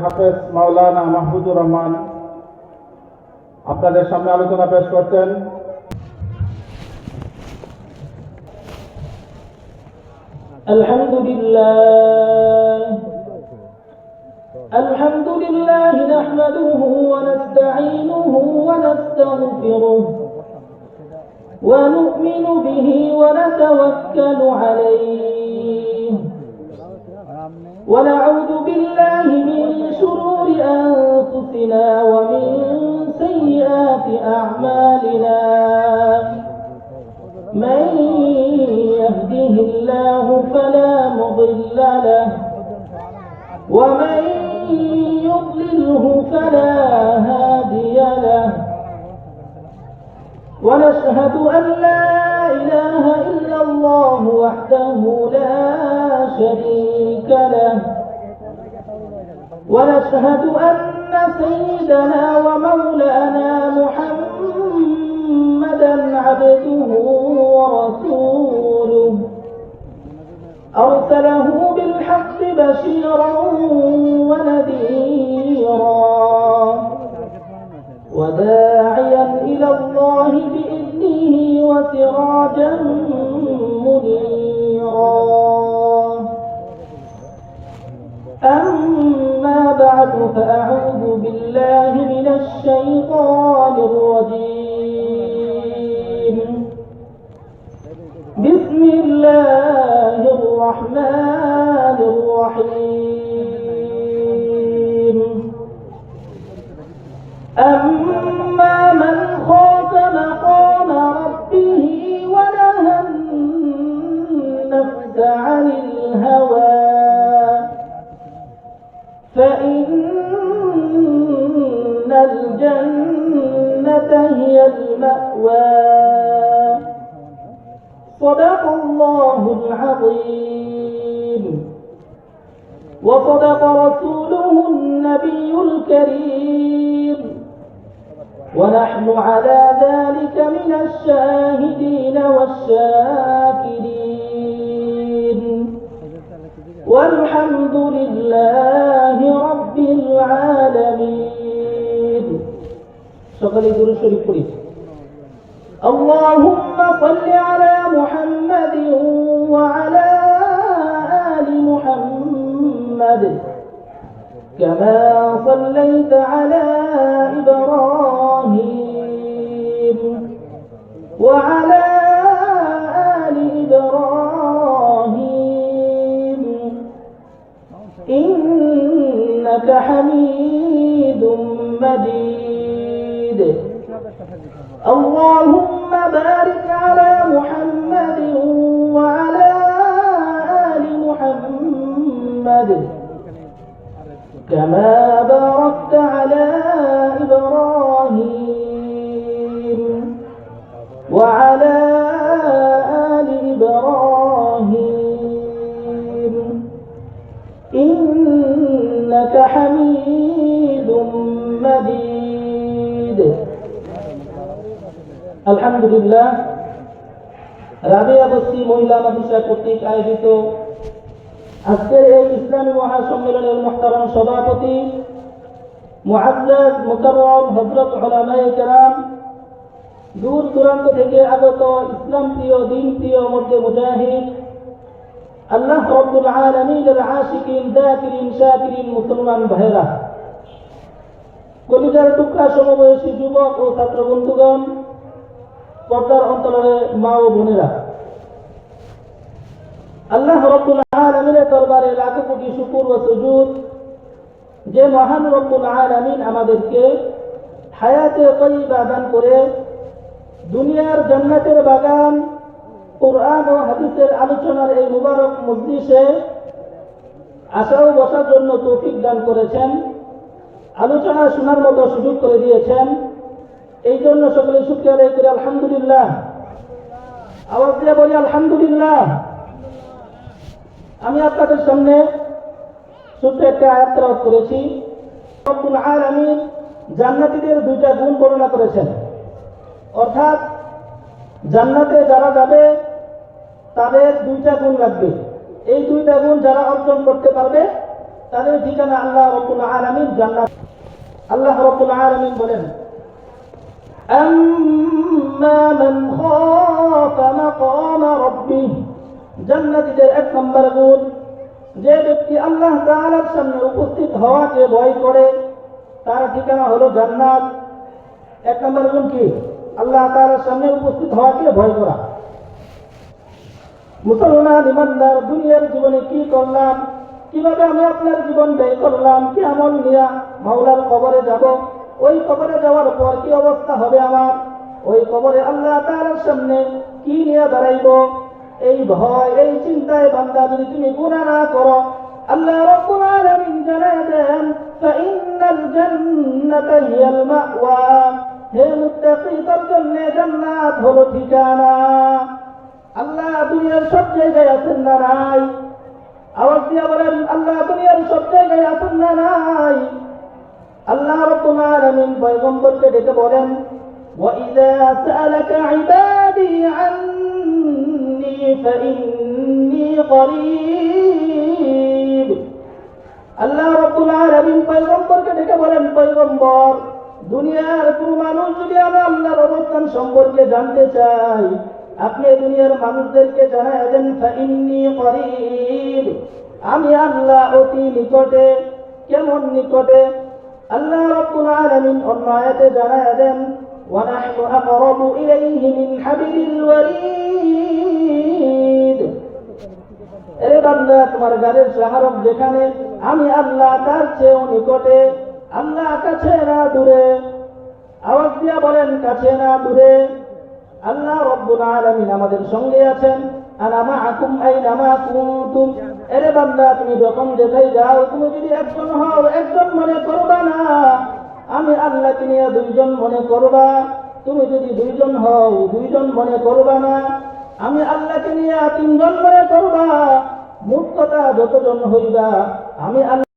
হাফেজ মাওলানা মাহফুজুর রহমান আপনাদের সামনে আলোচনা পেশ করছেন। আলহামদুলিল্লাহ নাহমাদুহু ওয়া নাস্তাঈনুহু ওয়া নাস্তাগফিরুহ ওয়া নু'মিনু বিহি ওয়া নাতাওয়াক্কালু আলাইহি ওয়া না'উযু বিল্লাহি মিন শুরুরি আনফুসিনা ওয়া মিন সাইয়্যাতি আ'মালিনা من يهده الله فلا مضل له ومن يضلله فلا هادي له ونشهد أن لا إله إلا الله وحده لا شريك له ونشهد أن سيدنا ومولانا محمدا عبده ورسوله أرسله بالحق بشيرا ونذيرا وداعيا إلى الله بإذنه وسراجا منيرا أما بعد فأعوذ بالله من الشيطان الرجيم بسم الله الرحمن الرحيم أما من خاف مقام ربه ونهى النفس عن الهوى فإن الجنة هي المأوى صدق الله العظيم وصدق رسوله النبي الكريم ونحن على ذلك من الشاهدين والشاكرين والحمد لله رب العالمين সকলে দুরূদ শরীফ পড়ি اللهم صل على محمد وعلى آل محمد كما صليت على إبراهيم وعلى آل إبراهيم إنك حميد مجيد اللهم بارك على محمد وعلى آل محمد كما باركت على إبراهيم وعلى آل إبراهيم إنك حميد مجيد আলহামদুলিল্লাহ রাবিয়া বস্তি মহিলা মাদ্রাসা কর্তৃক আয়োজিত আজকের এই ইসলামী মহাসম্মেলনের মুহতারাম সভাপতি মুআজ্জাজ মুকাররম হযরত উলামায়ে কেরাম, দূর দূরান্ত থেকে আগত ইসলাম প্রিয় দিন প্রিয় মধ্যে মুজাহিদ, আল্লাহ রাব্বুল আলামিনের আশিকিন যাকিরিন শাকিরিন মুসলমান ভাইরা, কলিজার টুকরা সমবয়সী যুবক ও ছাত্র বন্ধুগণ, পর্দার অন্তরে মা ও বোনেরা, আল্লাহ রাব্বুল আলামিনের দরবারে লাখো কোটি শুকর ও সুজুদ যে মহান রব্বুল আলামিন আমাদেরকে হায়াতে তাইয়্যিবা দান করে দুনিয়ার জান্নাতের বাগান কুরআন ও হাদিসের আলোচনার এই মুবারক মজলিসে আসা ও বসার জন্য তৌফিক দান করেছেন, আলোচনা শোনার মতো সুযোগ করে দিয়েছেন। এই জন্য সকলে শুকরিয়া আদায় করি আলহামদুলিল্লাহ। আওয়াজ দিয়ে বলি আলহামদুলিল্লাহ। আমি আপনাদের সামনে ছোট্ট একটা আয়াত তেলাওয়াত করেছি। রব্বুল আলামিন জান্নাতীদের দুইটা গুণ বর্ণনা করেছেন, অর্থাৎ জান্নাতে যারা যাবে তাদের দুইটা গুণ লাগবে। এই দুইটা গুণ যারা অর্জন করতে পারবে তাদের ঠিকানা আল্লাহ রাব্বুল আলামিন জান্নাত। আল্লাহ রাব্বুল আলামিন বলেন, আম্মা মান খাফা মাকামা রাব্বিহ, জান্নাতীদের এক নম্বর গুণ, যে ব্যক্তি আল্লাহ তাআলার সামনে উপস্থিত হওয়াকে ভয় করে তার ঠিকানা হলো জান্নাত। এক নম্বর গুণ কি? আল্লাহ তাআলার সামনে উপস্থিত হওয়াকে ভয় করা। মুসলমান ইমানদার, দুনিয়ার জীবনে কি করলাম, কিভাবে আমি আপনার জীবন ব্যয় করলাম, কি আমল নিয়া মাওলার কবরে যাব, ওই কবরে যাওয়ার পর কি অবস্থা হবে আমার, ওই কবরে আল্লাহ তাআলার সামনে কি নিয়ে দাঁড়াইব, এই ভয় এই চিন্তায় বান্দা যদি তুমি গুনাহ না করো, আল্লাহ রাব্বুল আলামিন জানায় দেন, ফাইন্নাল জান্নাতা হিয়াল মাওয়া, হে মুত্তাকিদের জন্য জান্নাত হলো ঠিকানা। আল্লাহ দুনিয়ার সব জায়গায় আছেন না নাই? আওয়াজ দিয়া বলেন, আল্লাহ দুনিয়ার সব জায়গায় আছেন না নাই? আল্লাহ রাব্বুল আলামিন পয়গম্বরকে ডেকে বলেন, ওয়াইযা সাআলাকা ইবাদি আন্নী ফাইন্নী করিব। আল্লাহ রাব্বুল আলামিন পয়গম্বরকে ডেকে বলেন, পয়গম্বর, দুনিয়ার কোন মানুষ যদি আমার আল্লাহর অবস্থান সম্পর্কে জানতে চায়, আপনি দুনিয়ার মানুষদেরকে জানায় দেন, ফাইন্নী করিব, আমি আল্লাহ অতি নিকটে। কেমন নিকটে? আল্লাহ রাব্বুল আলামিন অন্য আয়াতে জানায় দেন, ওয়া নাহনু আকরাবু ইলাইহি মিন হাবিলিল ওয়ারিদ। এরে বান্দা, তোমার গালের শাহরব যেখানে, আমি আল্লাহ তার চেয়েও নিকটে। আল্লাহ কাছে না দূরে? আওয়াজ দিয়া বলেন, কাছে না দূরে? আল্লাহ রাব্বুল আলামিন আমাদের সঙ্গে আছেন। আনা মাআকুম আইনামা কুনতুম। এরে বান্দা, তুমি যখন যেখানে যাও, তুমি যদি একজন হও, একজন মনে করবা না, আমি আল্লাহকে নিয়ে দুইজন মনে করবা। তুমি যদি দুইজন হও, দুইজন মনে করবা না, আমি আল্লাহকে নিয়ে তিনজন মনে করবা। মোট কথা যতজন হইবা, আমি আল্লাহ